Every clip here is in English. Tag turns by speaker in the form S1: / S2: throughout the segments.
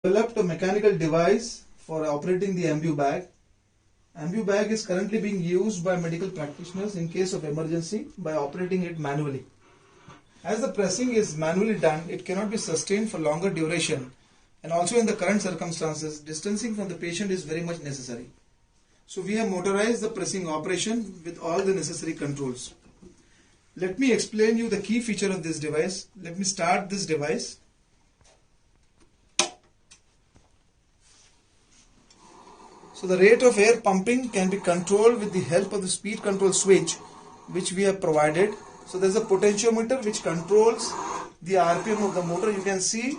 S1: Developed a mechanical device for operating the ambu bag. Ambu bag is currently being used by medical practitioners in case of emergency by operating it manually. As the pressing is manually done, it cannot be sustained for longer duration, and also in the current circumstances, distancing from the patient is very much necessary. So we have motorized the pressing operation with all the necessary controls. Let me explain you the key feature of this device. Let me start this device. So the rate of air pumping can be controlled with the help of the speed control switch which we have provided. So there is a potentiometer which controls the RPM of the motor. You can see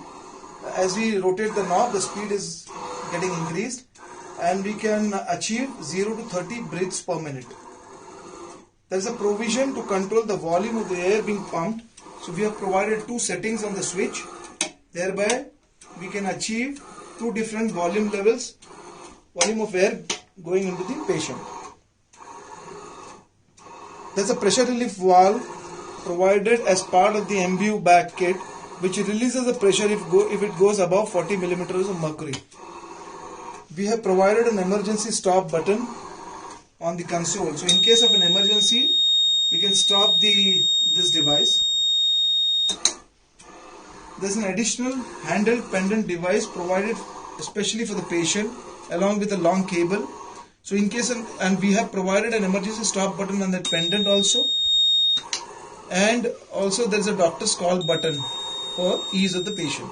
S1: as we rotate the knob, the speed is getting increased and we can achieve 0 to 30 breaths per minute. There is a provision to control the volume of the air being pumped. So we have provided two settings on the switch. Thereby we can achieve two different volume levels, volume of air going into the patient. There is a pressure relief valve provided as part of the ambu bag kit which releases the pressure if it goes above 40 millimeters of mercury. We have provided an emergency stop button on the console. So in case of an emergency, we can stop this device. There is an additional handheld pendant device provided especially for the patient along with a long cable. So in case and we have provided an emergency stop button on that pendant also, and also there is a doctor's call button for ease of the patient.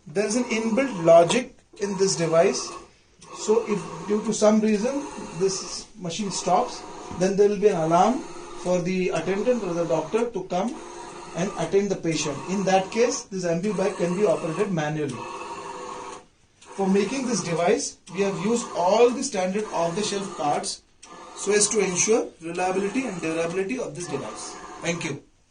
S1: There is an inbuilt logic in this device. So if due to some reason this machine stops, then there will be an alarm for the attendant or the doctor to come and attend the patient. In that case, this ambu bag can be operated manually. For making this device, we have used all the standard off-the-shelf parts so as to ensure reliability and durability of this device. Thank you.